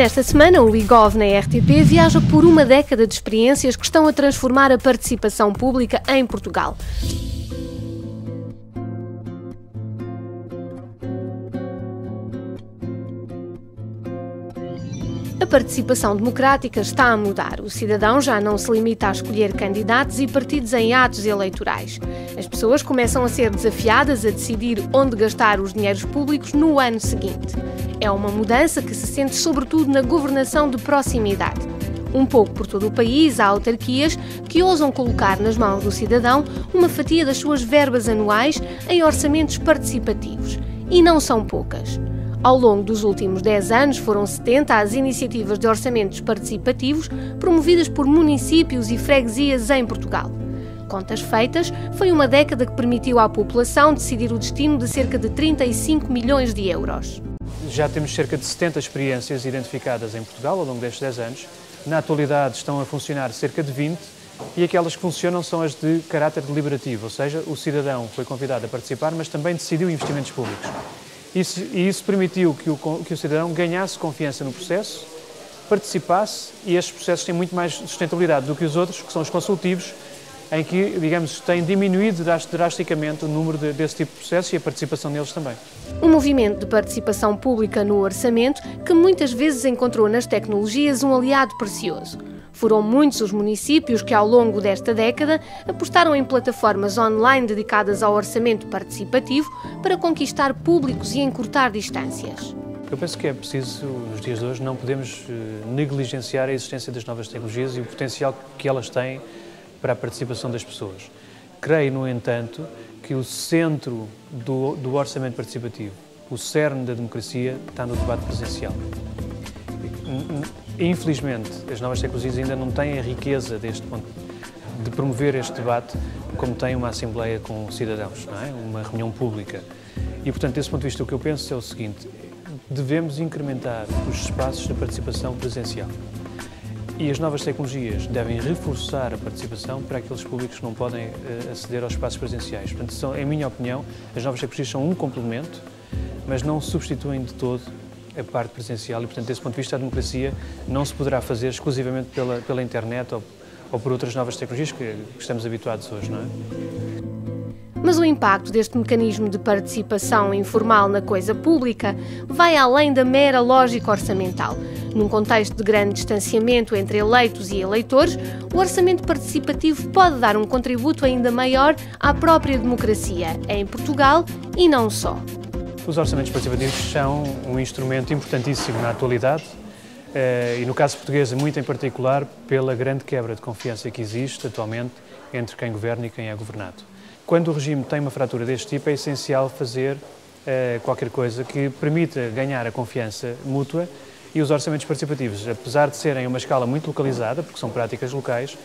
Nesta semana, o iGov na RTP viaja por uma década de experiências que estão a transformar a participação pública em Portugal. A participação democrática está a mudar. O cidadão já não se limita a escolher candidatos e partidos em atos eleitorais. As pessoas começam a ser desafiadas a decidir onde gastar os dinheiros públicos no ano seguinte. É uma mudança que se sente sobretudo na governação de proximidade. Um pouco por todo o país, há autarquias que ousam colocar nas mãos do cidadão uma fatia das suas verbas anuais em orçamentos participativos. E não são poucas. Ao longo dos últimos 10 anos, foram 70 as iniciativas de orçamentos participativos promovidas por municípios e freguesias em Portugal. Contas feitas, foi uma década que permitiu à população decidir o destino de cerca de 35 milhões de euros. Já temos cerca de 70 experiências identificadas em Portugal ao longo destes 10 anos. Na atualidade estão a funcionar cerca de 20 e aquelas que funcionam são as de caráter deliberativo, ou seja, o cidadão foi convidado a participar, mas também decidiu investimentos públicos. Isso permitiu que o cidadão ganhasse confiança no processo, participasse, e estes processos têm muito mais sustentabilidade do que os outros, que são os consultivos, em que, digamos, tem diminuído drasticamente o número desse tipo de processos e a participação neles também. Um movimento de participação pública no orçamento que muitas vezes encontrou nas tecnologias um aliado precioso. Foram muitos os municípios que, ao longo desta década, apostaram em plataformas online dedicadas ao orçamento participativo para conquistar públicos e encurtar distâncias. Eu penso que é preciso, nos dias de hoje, não podemos negligenciar a existência das novas tecnologias e o potencial que elas têm para a participação das pessoas. Creio, no entanto, que o centro do orçamento participativo, o cerne da democracia, está no debate presencial. Infelizmente, as novas tecnologias ainda não têm a riqueza deste ponto de promover este debate como tem uma assembleia com cidadãos, não é? Uma reunião pública. E, portanto, desse ponto de vista, o que eu penso é o seguinte: devemos incrementar os espaços de participação presencial. E as novas tecnologias devem reforçar a participação para aqueles públicos que não podem aceder aos espaços presenciais. Portanto, em minha opinião, as novas tecnologias são um complemento, mas não substituem de todo a parte presencial e, portanto, desse ponto de vista, a democracia não se poderá fazer exclusivamente pela internet ou por outras novas tecnologias que estamos habituados hoje, não é? Mas o impacto deste mecanismo de participação informal na coisa pública vai além da mera lógica orçamental. Num contexto de grande distanciamento entre eleitos e eleitores, o orçamento participativo pode dar um contributo ainda maior à própria democracia, em Portugal e não só. Os orçamentos participativos são um instrumento importantíssimo na atualidade e, no caso português, muito em particular pela grande quebra de confiança que existe atualmente entre quem governa e quem é governado. Quando o regime tem uma fratura deste tipo, é essencial fazer qualquer coisa que permita ganhar a confiança mútua, e os orçamentos participativos, apesar de serem a uma escala muito localizada, porque são práticas locais,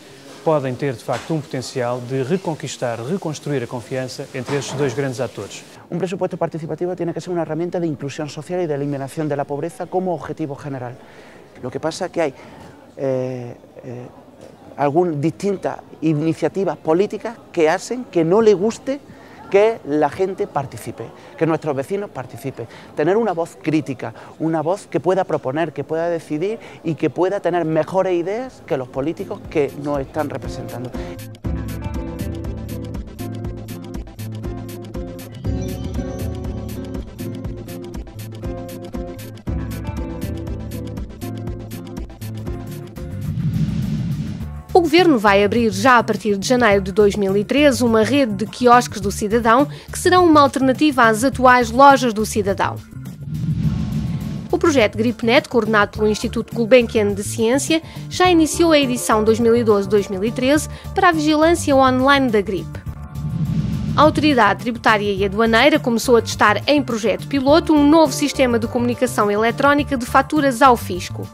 podem ter, de facto, um potencial de reconquistar, reconstruir a confiança entre estes dois grandes atores. Un presupuesto participativo tiene que ser una herramienta de inclusión social y de eliminación de la pobreza como objetivo general. Lo que pasa es que hay algunas distintas iniciativas políticas que hacen que no le guste que la gente participe, que nuestros vecinos participen. Tener una voz crítica, una voz que pueda proponer, que pueda decidir y que pueda tener mejores ideas que los políticos que nos están representando. O Governo vai abrir já a partir de janeiro de 2013 uma rede de quiosques do cidadão que serão uma alternativa às atuais lojas do cidadão. O projeto GripNet, coordenado pelo Instituto Gulbenkian de Ciência, já iniciou a edição 2012-2013 para a vigilância online da gripe. A Autoridade Tributária e Aduaneira começou a testar em projeto piloto um novo sistema de comunicação eletrónica de faturas ao fisco.